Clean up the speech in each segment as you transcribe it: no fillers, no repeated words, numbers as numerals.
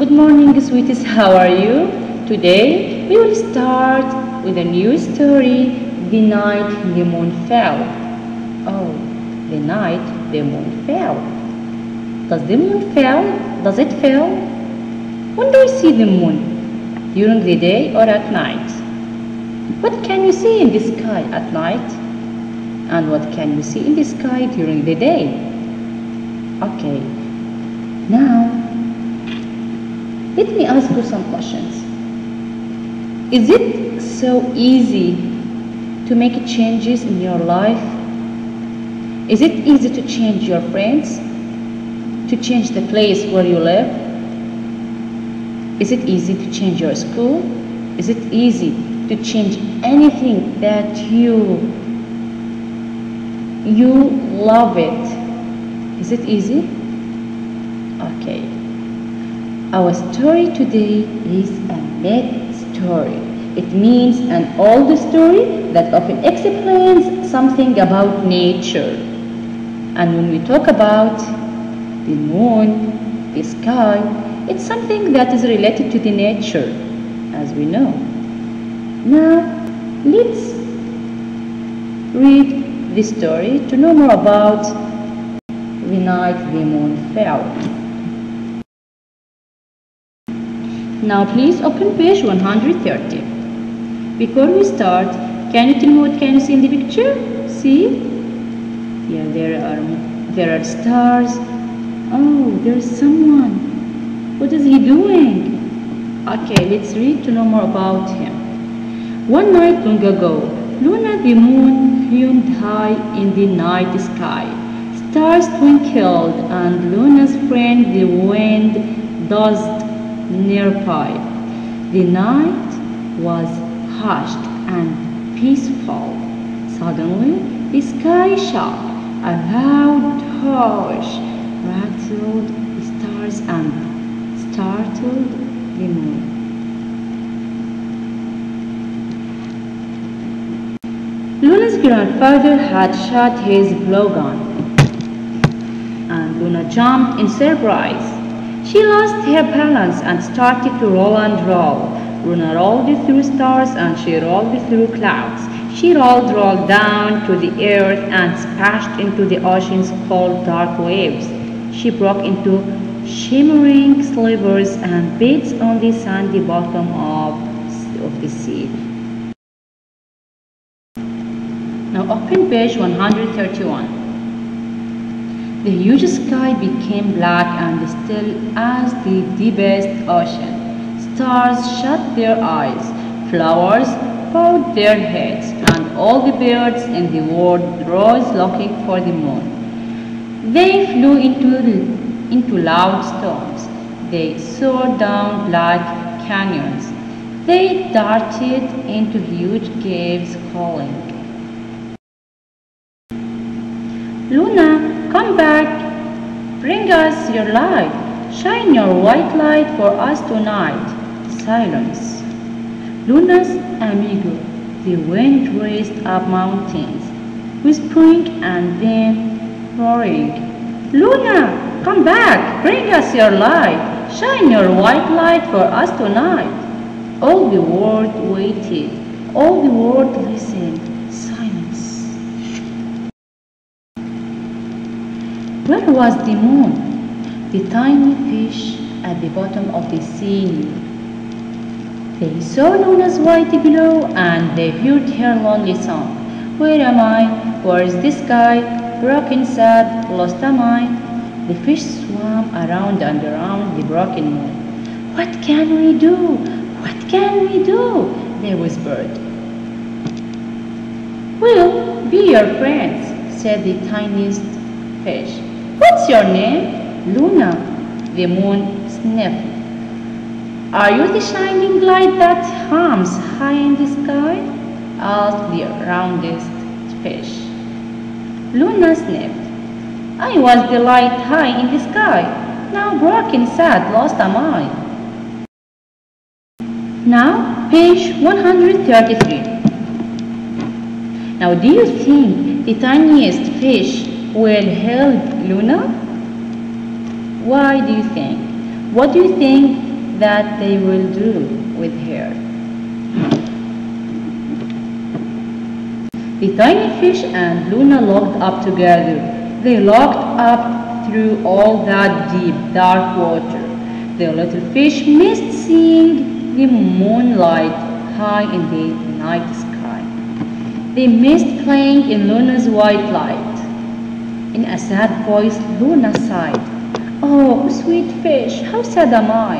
Good morning, sweeties. How are you? Today we will start with a new story, The Night the Moon Fell. Oh, the night the moon fell. Does the moon fall? Does it fall? When do you see the moon? During the day or at night? What can you see in the sky at night? And what can you see in the sky during the day? Okay, now let me ask you some questions. Is it so easy to make changes in your life? Is it easy to change your friends? To change the place where you live? Is it easy to change your school? Is it easy to change anything that you love it? Is it easy? Okay. Our story today is a myth story. It means an old story that often explains something about nature. And when we talk about the moon, the sky, it's something that is related to the nature, as we know. Now, let's read the story to know more about the night the moon fell. Now please open page 130. Before we start, can you tell me what can you see in the picture? See? Yeah, there are stars. Oh, there's someone. What is he doing? Okay, let's read to know more about him. One night long ago, Luna the moon loomed high in the night sky. Stars twinkled and Luna's friend the wind buzzed nearby. The night was hushed and peaceful. Suddenly, the sky shook. A loud hush rattled the stars and startled the moon. Luna's grandfather had shot his blowgun, and Luna jumped in surprise. She lost her balance and started to roll and roll. Luna rolled through stars and she rolled through clouds. She rolled down to the earth and splashed into the ocean's cold, dark waves. She broke into shimmering slivers and bits on the sandy bottom of the sea. Now open page 131. The huge sky became black and still as the deepest ocean. Stars shut their eyes, flowers bowed their heads, and all the birds in the world rose looking for the moon. They flew into loud storms. They soared down black canyons. They darted into huge caves calling. Luna, come back. Bring us your light. Shine your white light for us tonight. Silence. Luna's amigo, the wind raced up mountains, whispering and then roaring. Luna, come back. Bring us your light. Shine your white light for us tonight. All the world waited. All the world listened. Silence. Where was the moon? The tiny fish at the bottom of the sea. They saw Luna's white glow and they heard her lonely song. Where am I? Where is this sky? Broken, sad, lost am I? The fish swam around and around the broken moon. What can we do? What can we do? They whispered. We'll be your friends, said the tiniest fish. What's your name? Luna. The moon sniffed. Are you the shining light that hums high in the sky? Asked the roundest fish. Luna sniffed. I was the light high in the sky. Now broken, sad, lost am I. Now, page 133. Now, do you think the tiniest fish will help Luna? Why do you think? What do you think that they will do with her. The tiny fish and Luna looked up together. They looked up through all that deep, dark water. The little fish missed seeing the moonlight high in the night sky. They missed playing in Luna's white light. In a sad voice, Luna sighed. "Oh, sweet fish, how sad am I!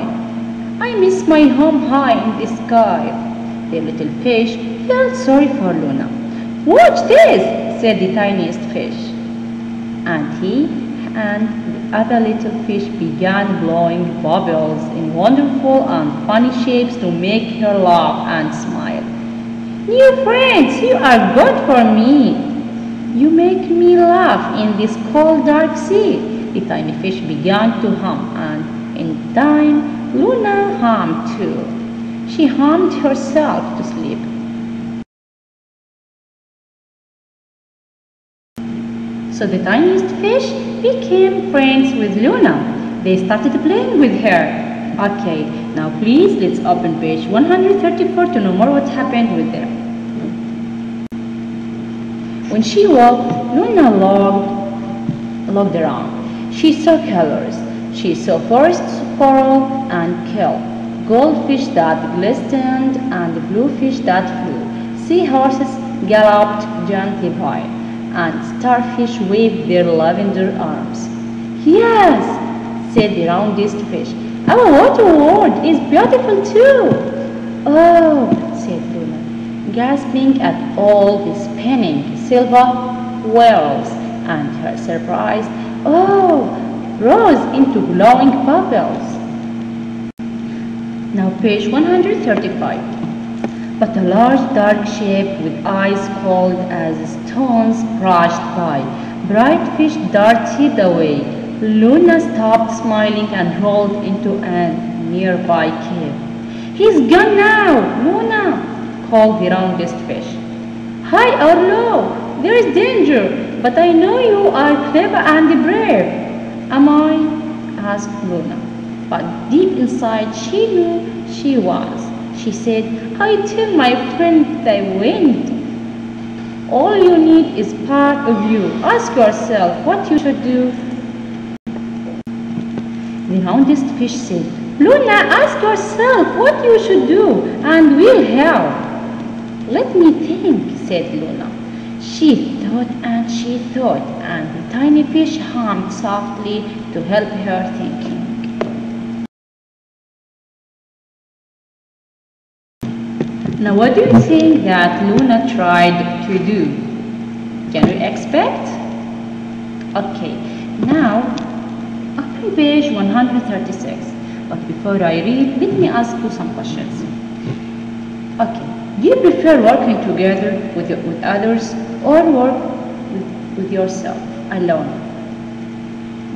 I miss my home high in the sky." The little fish felt sorry for Luna. "Watch this," said the tiniest fish. And he and the other little fish began blowing bubbles in wonderful and funny shapes to make her laugh and smile. "New friends, you are good for me. You make me laugh in this cold, dark sea." The tiny fish began to hum, and in time, Luna hummed too. She hummed herself to sleep. So the tiniest fish became friends with Luna. They started playing with her. Okay, now please let's open page 134 to know more what happened with them. When she woke, Luna looked around. She saw colors. She saw forest coral and kelp, goldfish that glistened and bluefish that flew. Seahorses galloped gently by, and starfish waved their lavender arms. "Yes," said the roundest fish, "our water world is beautiful too." "Oh," said Luna, gasping at all the spinning silver whirls, and her surprise, "Oh," rose into glowing bubbles. Now page 135. But a large dark shape with eyes cold as stones brushed by. Bright fish darted away. Luna stopped smiling and rolled into a nearby cave. "He's gone now, Luna," called the roundest fish. "High or low, there is danger, but I know you are clever and brave." "Am I?" asked Luna. But deep inside she knew she was. She said, "I tell my friend the wind, all you need is part of you. Ask yourself what you should do." The roundest fish said, "Luna, ask yourself what you should do, and we'll help." "Let me think," said Luna. She thought and she thought, and the tiny fish hummed softly to help her thinking. Now what do you think that Luna tried to do? Can you expect? Okay, now open page 136. But before I read, let me ask you some questions. Okay, do you prefer working together with others or work with yourself alone?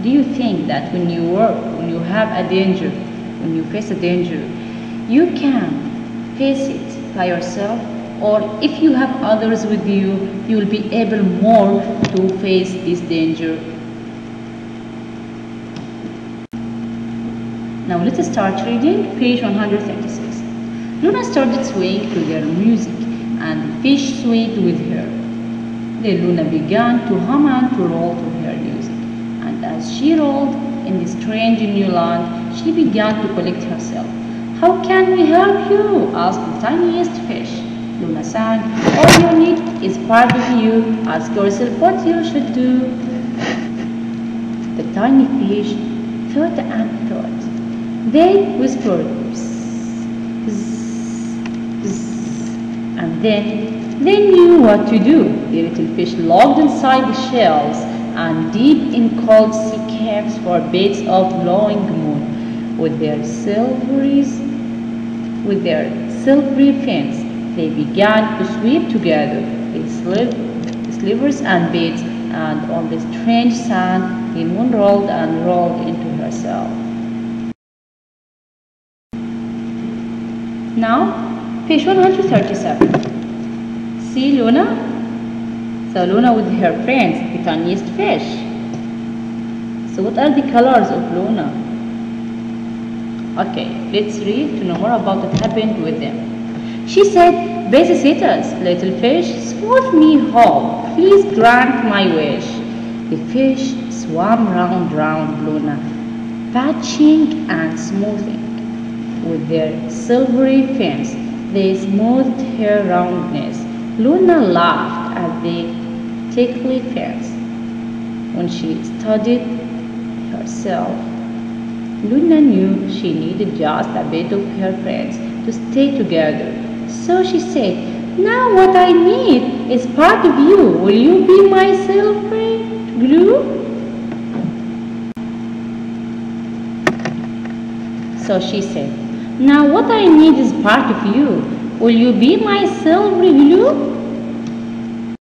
Do you think that when you work, when you have a danger, when you face a danger, you can face it by yourself, or if you have others with you, you will be able more to face this danger? Now let's start reading page 136. Luna started swaying to their music, and the fish swayed with her. Then Luna began to hum and to roll to her music, and as she rolled in the strange new land, she began to collect herself. "How can we help you?" asked the tiniest fish. Luna sang, "All you need is part of you. Ask yourself what you should do." The tiny fish thought and thought. They whispered, "Bzz, bzz," and then they knew what to do. The little fish locked inside the shells and deep in cold sea caves for beds of glowing moon. With their silvery fins, they began to sweep together, the slivers and beds, and on the strange sand, the moon rolled and rolled into herself. Now, page 137. See Luna? So Luna with her friends, the tiniest fish. So what are the colors of Luna? Okay, let's read to know more about what happened with them. She said, "Babysitters, little fish, swallow me whole. Please grant my wish." The fish swam round Luna, patching and smoothing. With their silvery fins, they smoothed her roundness. Luna laughed at the tickly fins. When she studied herself, Luna knew she needed just a bit of her friends to stay together. So she said, "Now what I need is part of you. Will you be my silvery glue?" So she said, "Now what I need is part of you. Will you be my silvery glue?"